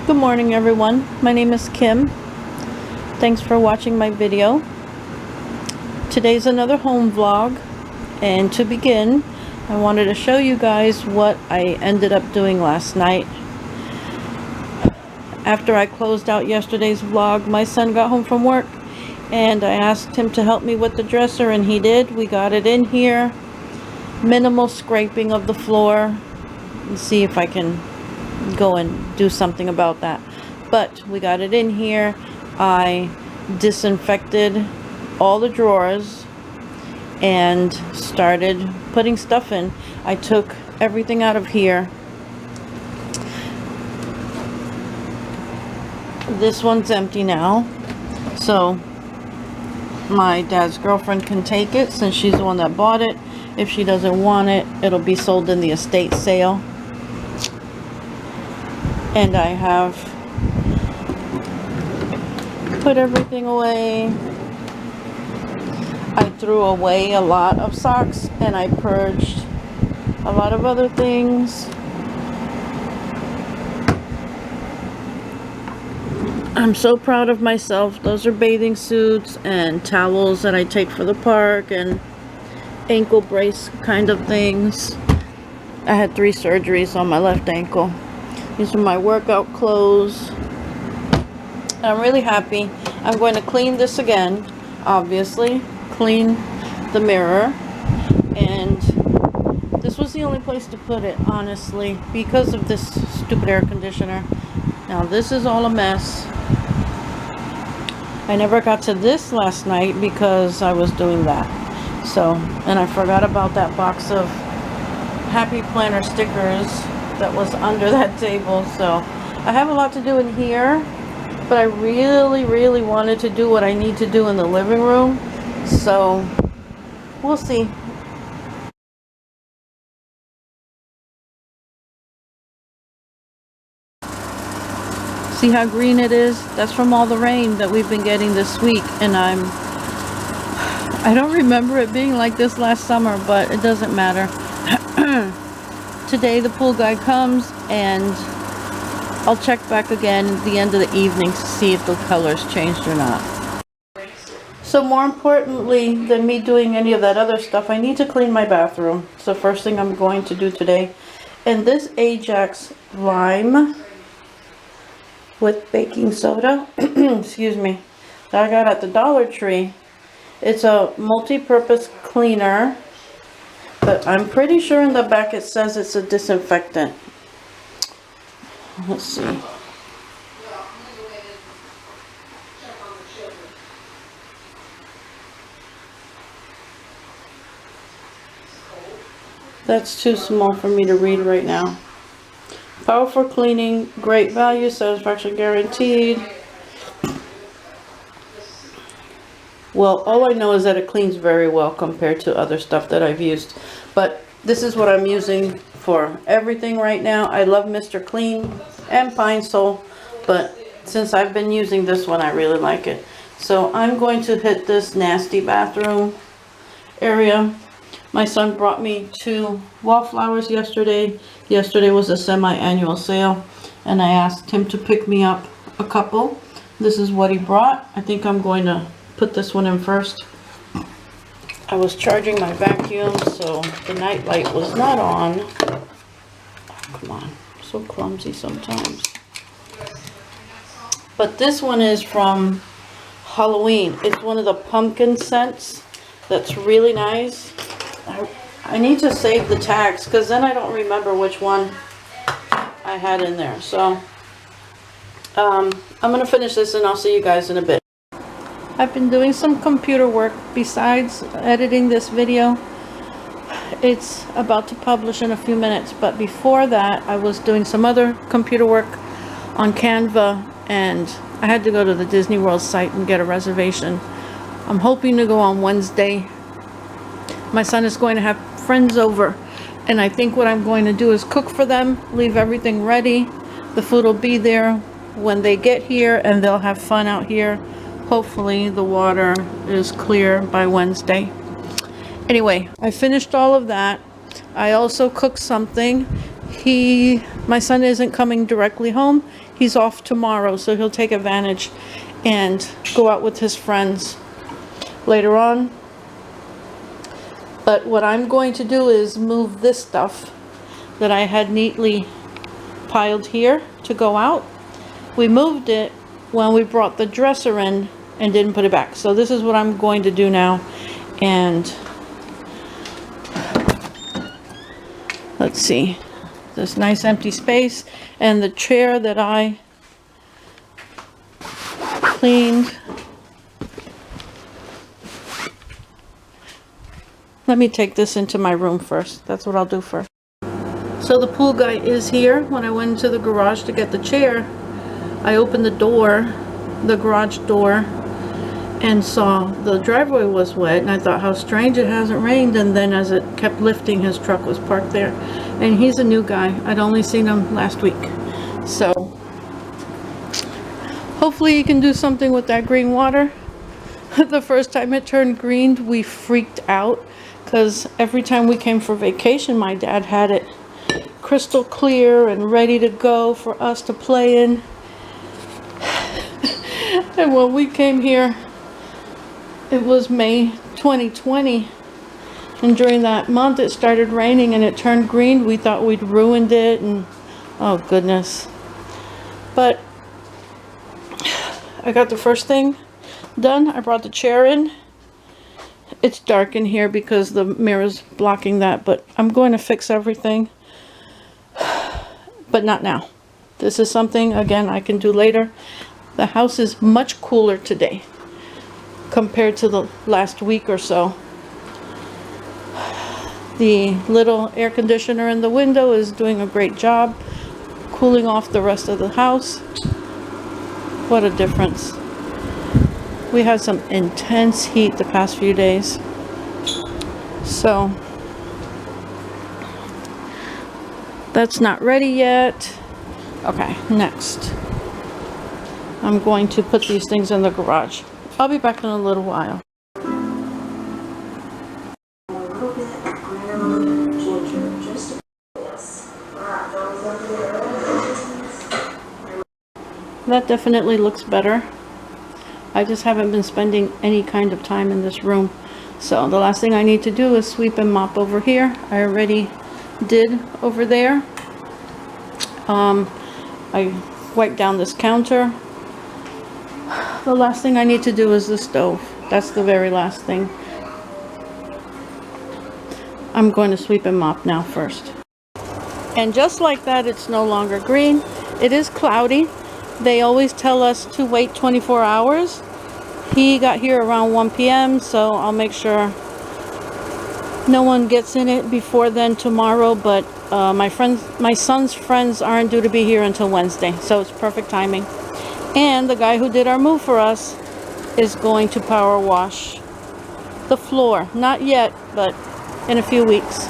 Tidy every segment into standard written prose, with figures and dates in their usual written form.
Good morning everyone, my name is Kim. Thanks for watching my video. Today's another home vlog, and to begin I wanted to show you guys what I ended up doing last night. After I closed out yesterday's vlog, my son got home from work and I asked him to help me with the dresser, and he did. We got it in here. Minimal scraping of the floor. Let's see if I can go and do something about that, but we got it in here. I disinfected all the drawers and started putting stuff in. I took everything out of here. This one's empty now, so my dad's girlfriend can take it since she's the one that bought it. If she doesn't want it, it'll be sold in the estate sale. And I have put everything away. I threw away a lot of socks and I purged a lot of other things. I'm so proud of myself. Those are bathing suits and towels that I take for the park and ankle brace kind of things. I had 3 surgeries on my left ankle. These are my workout clothes. I'm really happy. I'm going to clean this again, obviously. Clean the mirror. And this was the only place to put it, honestly, because of this stupid air conditioner. Now this is all a mess. I never got to this last night because I was doing that. So, and I forgot about that box of Happy Planner stickers that was under that table. So I have a lot to do in here, but I really wanted to do what I need to do in the living room, so we'll see. See how green it is? That's from all the rain that we've been getting this week, and I don't remember it being like this last summer, but it doesn't matter. Today the pool guy comes and I'll check back again at the end of the evening to see if the colors changed or not. So more importantly than me doing any of that other stuff, I need to clean my bathroom. So first thing I'm going to do today. And this Ajax lime with baking soda, excuse me, that I got at the Dollar Tree. It's a multi-purpose cleaner. But I'm pretty sure in the back it says it's a disinfectant. Let's see. That's too small for me to read right now. Powerful cleaning, great value, satisfaction guaranteed. Well, all I know is that it cleans very well compared to other stuff that I've used. But this is what I'm using for everything right now. I love Mr. Clean and Pine Sol, but since I've been using this one, I really like it. So I'm going to hit this nasty bathroom area. My son brought me 2 wallflowers yesterday. Yesterday was a semi-annual sale, and I asked him to pick me up a couple. This is what he brought. I think I'm going to put this one in first. I was charging my vacuum, so the night light was not on. Oh, come on, I'm so clumsy sometimes. But this one is from Halloween. It's one of the pumpkin scents that's really nice. I need to save the tags because then I don't remember which one I had in there. So I'm going to finish this and I'll see you guys in a bit. I've been doing some computer work besides editing this video. It's about to publish in a few minutes, but before that I was doing some other computer work on Canva, and I had to go to the Disney World site and get a reservation. I'm hoping to go on Wednesday. My son is going to have friends over, and I think what I'm going to do is cook for them, leave everything ready. The food will be there when they get here and they'll have fun out here. Hopefully the water is clear by Wednesday. Anyway, I finished all of that. I also cooked something. my son isn't coming directly home. He's off tomorrow, so he'll take advantage and go out with his friends later on. But what I'm going to do is move this stuff that I had neatly piled here to go out. We moved it when we brought the dresser in and didn't put it back. So this is what I'm going to do now. And let's see, this nice empty space and the chair that I cleaned. Let me take this into my room first. That's what I'll do first. So the pool guy is here. When I went into the garage to get the chair, I opened the door, the garage door, and saw the driveway was wet, and I thought how strange, it hasn't rained. And then as it kept lifting, his truck was parked there. And he's a new guy. I'd only seen him last week. So hopefully he can do something with that green water. The first time it turned green, we freaked out, because every time we came for vacation, my dad had it crystal clear and ready to go for us to play in. And when we came here, it was May 2020, and during that month it started raining and it turned green. We thought we'd ruined it, and oh goodness. But I got the first thing done. I brought the chair in. It's dark in here because the mirror's blocking that, but I'm going to fix everything, but not now. This is something, again, I can do later. The house is much cooler today compared to the last week or so. The little air conditioner in the window is doing a great job cooling off the rest of the house. What a difference. We had some intense heat the past few days. So that's not ready yet. Okay, next I'm going to put these things in the garage. I'll be back in a little while. That definitely looks better. I just haven't been spending any kind of time in this room. So the last thing I need to do is sweep and mop over here. I already did over there. I wiped down this counter. The last thing I need to do is the stove. That's the very last thing. I'm going to sweep and mop now first. And just like that, it's no longer green. It is cloudy. They always tell us to wait 24 hours. He got here around 1 p.m. so I'll make sure no one gets in it before then tomorrow. But my son's friends aren't due to be here until Wednesday, so it's perfect timing. And the guy who did our move for us is going to power wash the floor. Not yet, but in a few weeks.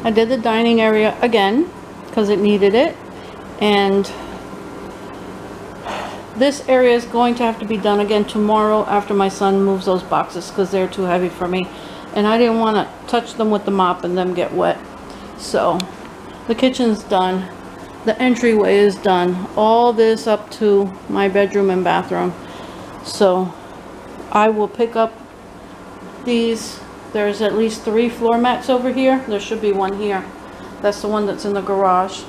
I did the dining area again because it needed it, and this area is going to have to be done again tomorrow after my son moves those boxes because they're too heavy for me, and I didn't want to touch them with the mop and them get wet. So the kitchen's done, the entryway is done, all this up to my bedroom and bathroom. So I will pick up these. There's at least 3 floor mats over here. There should be one here. That's the one that's in the garage.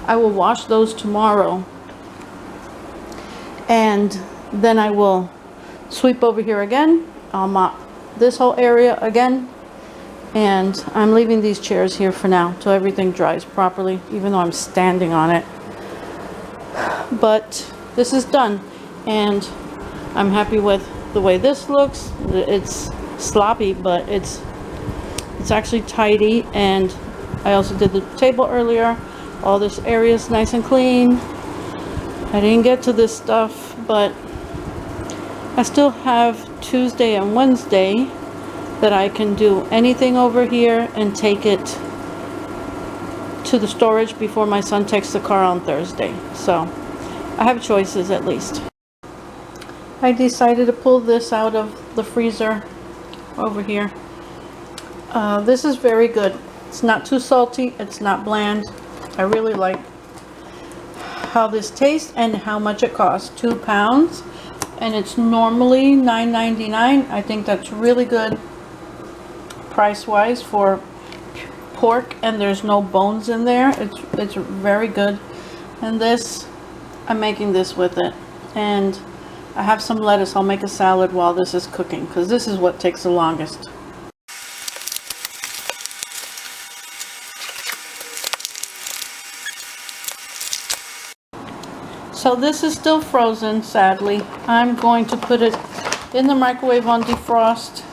I will wash those tomorrow. And then I will sweep over here again. I'll mop this whole area again. And I'm leaving these chairs here for now till everything dries properly, even though I'm standing on it. But this is done. And I'm happy with the way this looks. It's sloppy, but it's actually tidy. And I also did the table earlier. All this area is nice and clean. I didn't get to this stuff, but I still have Tuesday and Wednesday that I can do anything over here and take it to the storage before my son takes the car on Thursday. So I have choices at least. I decided to pull this out of the freezer over here. This is very good. It's not too salty, it's not bland. I really like how this tastes and how much it costs. 2 pounds, and it's normally $9.99. I think that's really good price wise for pork, and there's no bones in there. It's very good. And this, I'm making this with it, and I have some lettuce. I'll make a salad while this is cooking, because this is what takes the longest. So this is still frozen, sadly. I'm going to put it in the microwave on defrost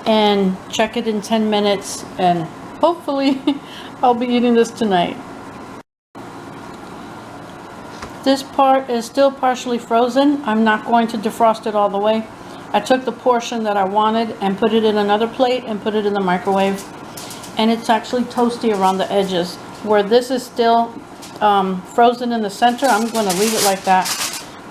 and check it in 10 minutes, and hopefully I'll be eating this tonight. This part is still partially frozen. I'm not going to defrost it all the way. I took the portion that I wanted and put it in another plate and put it in the microwave, and it's actually toasty around the edges. Where this is still frozen in the center, I'm going to leave it like that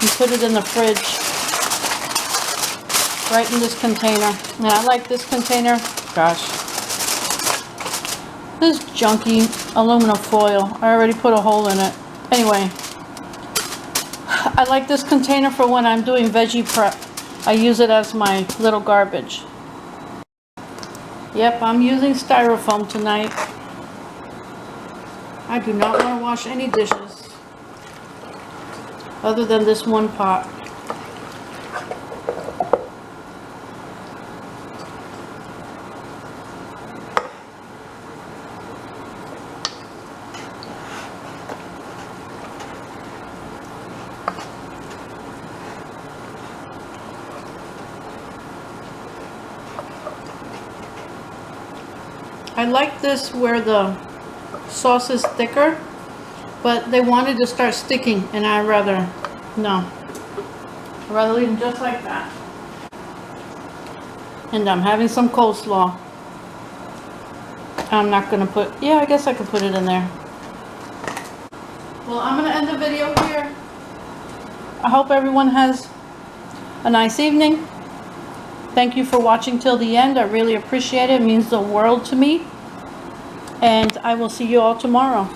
and put it in the fridge right in this container. And I like this container. Gosh, this junky aluminum foil, I already put a hole in it. Anyway, I like this container for when I'm doing veggie prep. I use it as my little garbage. Yep, I'm using styrofoam tonight. I do not want to wash any dishes other than this one pot. I like this where the sauce is thicker, but they wanted to start sticking, and I'd rather leave them just like that. And I'm having some coleslaw. I'm not gonna put, yeah, I guess I could put it in there. Well, I'm gonna end the video here. I hope everyone has a nice evening. Thank you for watching till the end. I really appreciate it. It means the world to me. And I will see you all tomorrow.